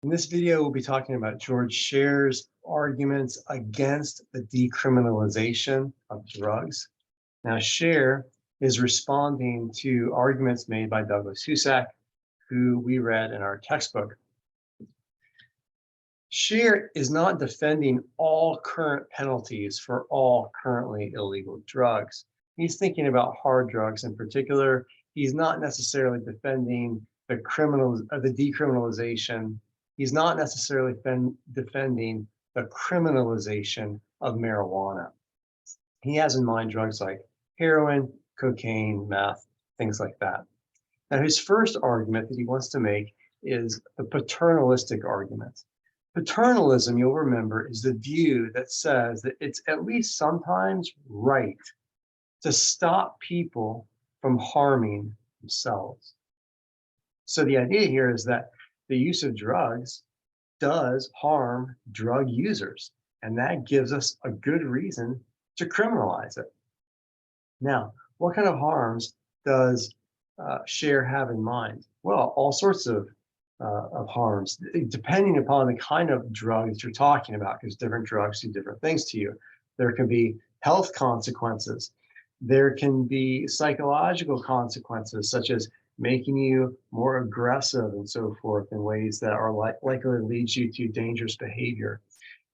In this video, we'll be talking about George Sher's arguments against the decriminalization of drugs. Now, Sher is responding to arguments made by Douglas Husak, who we read in our textbook. Sher is not defending all current penalties for all currently illegal drugs. He's thinking about hard drugs in particular. He's not necessarily defending the decriminalization. He's not necessarily defending the criminalization of marijuana. He has in mind drugs like heroin, cocaine, meth, things like that. Now, his first argument that he wants to make is the paternalistic argument. Paternalism, you'll remember, is the view that says that it's at least sometimes right to stop people from harming themselves. So the idea here is that the use of drugs does harm drug users, and that gives us a good reason to criminalize it. Now, what kind of harms does Sher have in mind? Well, all sorts of harms, depending upon the kind of drugs you're talking about, because different drugs do different things to you. There can be health consequences. There can be psychological consequences, such as making you more aggressive and so forth in ways that are likely to lead you to dangerous behavior.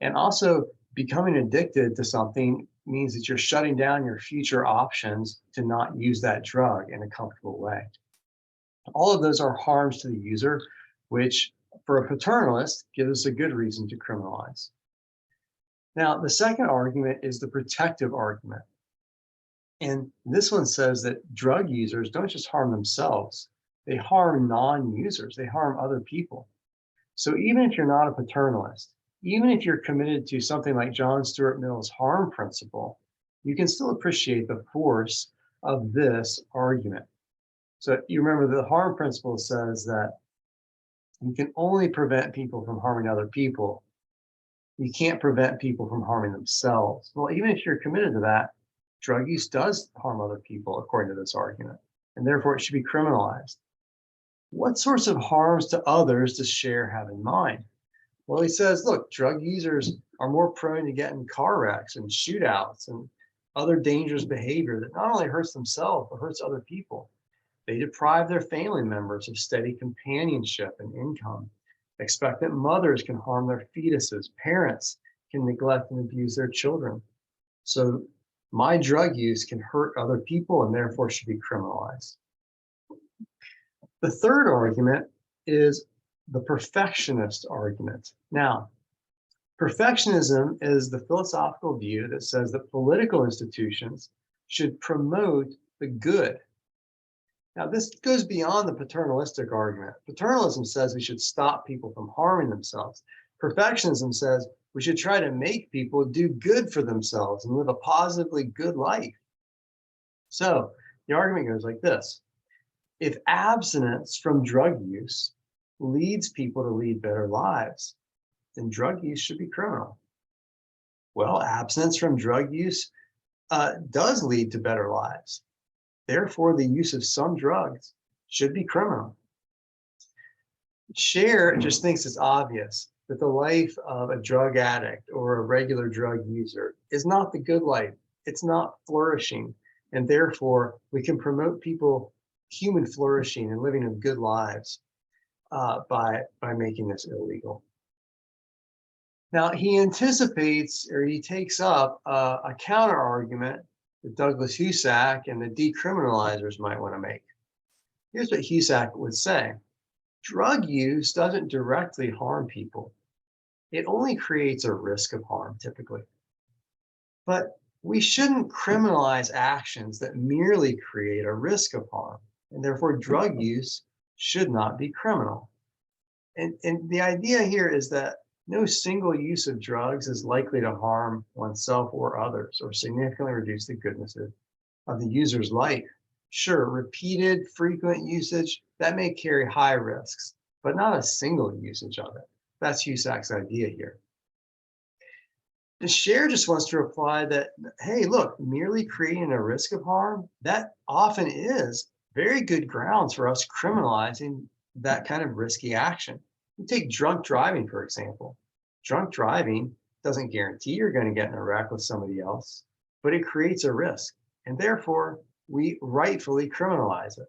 And also, becoming addicted to something means that you're shutting down your future options to not use that drug in a comfortable way. All of those are harms to the user, which for a paternalist gives us a good reason to criminalize. Now, the second argument is the protective argument. And this one says that drug users don't just harm themselves, they harm non-users, they harm other people. So even if you're not a paternalist, even if you're committed to something like John Stuart Mill's harm principle, you can still appreciate the force of this argument. So you remember the harm principle says that you can only prevent people from harming other people. You can't prevent people from harming themselves. Well, even if you're committed to that, drug use does harm other people, according to this argument, and therefore it should be criminalized. What sorts of harms to others does Sher have in mind? Well, he says, look, drug users are more prone to get in car wrecks and shootouts and other dangerous behavior that not only hurts themselves, but hurts other people. They deprive their family members of steady companionship and income. Expectant mothers can harm their fetuses. Parents can neglect and abuse their children. So my drug use can hurt other people and therefore should be criminalized. The third argument is the perfectionist argument. Now, perfectionism is the philosophical view that says that political institutions should promote the good. Now, this goes beyond the paternalistic argument. Paternalism says we should stop people from harming themselves. Perfectionism says we should try to make people do good for themselves and live a positively good life. So the argument goes like this. If abstinence from drug use leads people to lead better lives, then drug use should be criminal. Well, abstinence from drug use does lead to better lives. Therefore, the use of some drugs should be criminal. Sher just thinks it's obvious that the life of a drug addict or a regular drug user is not the good life. It's not flourishing. And therefore, we can promote human flourishing and living of good lives by making this illegal. Now, he anticipates, or he takes up a counter argument that Douglas Husak and the decriminalizers might want to make. Here's what Husak would say. Drug use doesn't directly harm people. It only creates a risk of harm, typically. But we shouldn't criminalize actions that merely create a risk of harm, and therefore drug use should not be criminal. And the idea here is that no single use of drugs is likely to harm oneself or others or significantly reduce the goodness of the user's life. Sure, repeated, frequent usage, that may carry high risks, but not a single usage of it. That's Husak's idea here. The Sher just wants to reply that, hey, look, merely creating a risk of harm, that often is very good grounds for us criminalizing that kind of risky action. Take drunk driving, for example. Drunk driving doesn't guarantee you're going to get in a wreck with somebody else, but it creates a risk. And therefore, we rightfully criminalize it.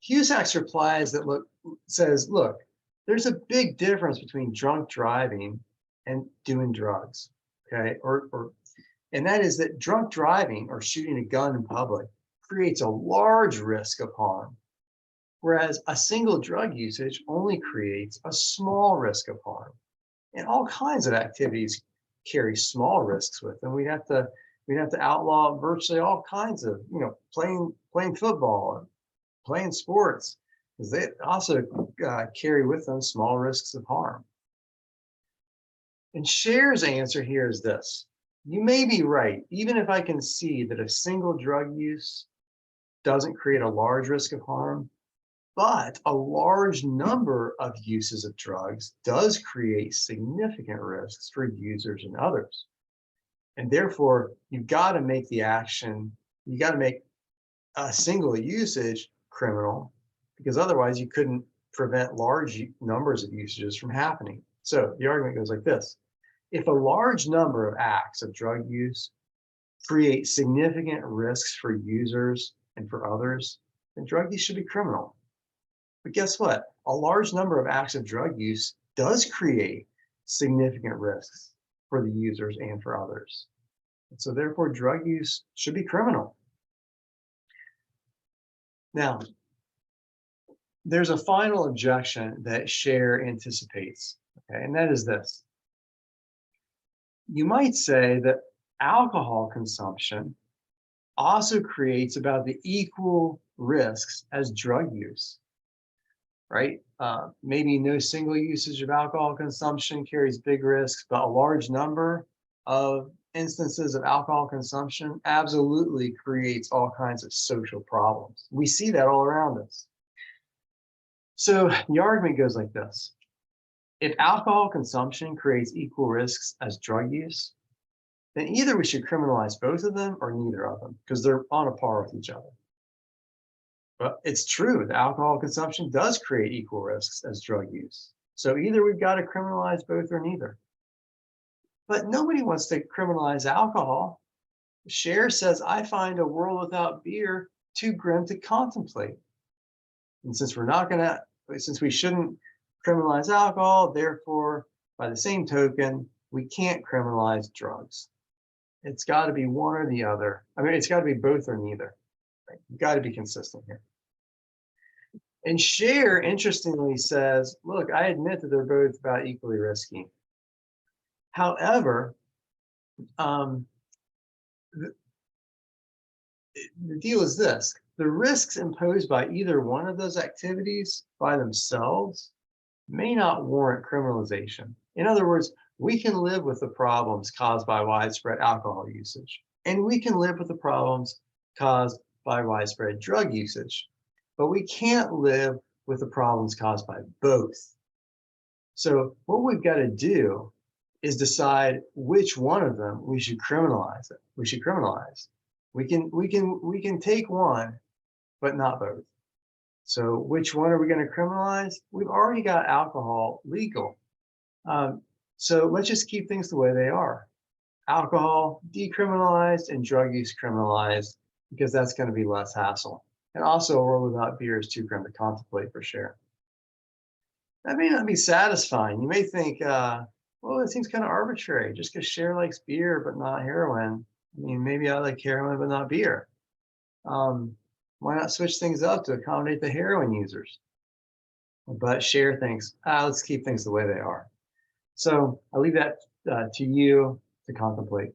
Cusack's replies that look, there's a big difference between drunk driving and doing drugs. Okay. And that is that drunk driving or shooting a gun in public creates a large risk of harm, whereas a single drug usage only creates a small risk of harm. And all kinds of activities carry small risks with them. We'd have to outlaw virtually all kinds of, playing football, playing sports, because they also carry with them small risks of harm. And Sher's answer here is this: you may be right, even if I can see that a single drug use doesn't create a large risk of harm, but a large number of uses of drugs does create significant risks for users and others. And therefore, you've got to make the action, you got to make a single usage criminal, because otherwise you couldn't prevent large numbers of usages from happening. So the argument goes like this: if a large number of acts of drug use create significant risks for users and for others, then drug use should be criminal. But guess what? A large number of acts of drug use does create significant risks for the users and for others. And so therefore, drug use should be criminal. Now, there's a final objection that Sher anticipates, okay, and that is this. You might say that alcohol consumption also creates about the equal risks as drug use, right? Maybe no single usage of alcohol consumption carries big risks, but a large number of instances of alcohol consumption absolutely creates all kinds of social problems. We see that all around us. So the argument goes like this: if alcohol consumption creates equal risks as drug use, then either we should criminalize both of them or neither of them, because they're on a par with each other. But it's true that alcohol consumption does create equal risks as drug use. So either we've got to criminalize both or neither. But nobody wants to criminalize alcohol. Sher says, I find a world without beer too grim to contemplate. And since we shouldn't criminalize alcohol, therefore, by the same token, we can't criminalize drugs. It's got to be one or the other. I mean, it's got to be both or neither. Right? You've got to be consistent here. And Sher, interestingly, says, look, I admit that they're both about equally risky. However, the deal is this: the risks imposed by either one of those activities by themselves may not warrant criminalization. In other words, we can live with the problems caused by widespread alcohol usage, and we can live with the problems caused by widespread drug usage, but we can't live with the problems caused by both. So what we've got to do is decide which one of them we should criminalize. We can take one, but not both. So which one are we going to criminalize? We've already got alcohol legal. So let's just keep things the way they are. Alcohol decriminalized and drug use criminalized, because that's going to be less hassle. And also, a world without beer is too grim to contemplate for sure. That may not be satisfying. You may think, well, it seems kind of arbitrary. Just because Sher likes beer but not heroin, I mean, maybe I like heroin but not beer. Why not switch things up to accommodate the heroin users? But Sher thinks, let's keep things the way they are. So I leave that to you to contemplate.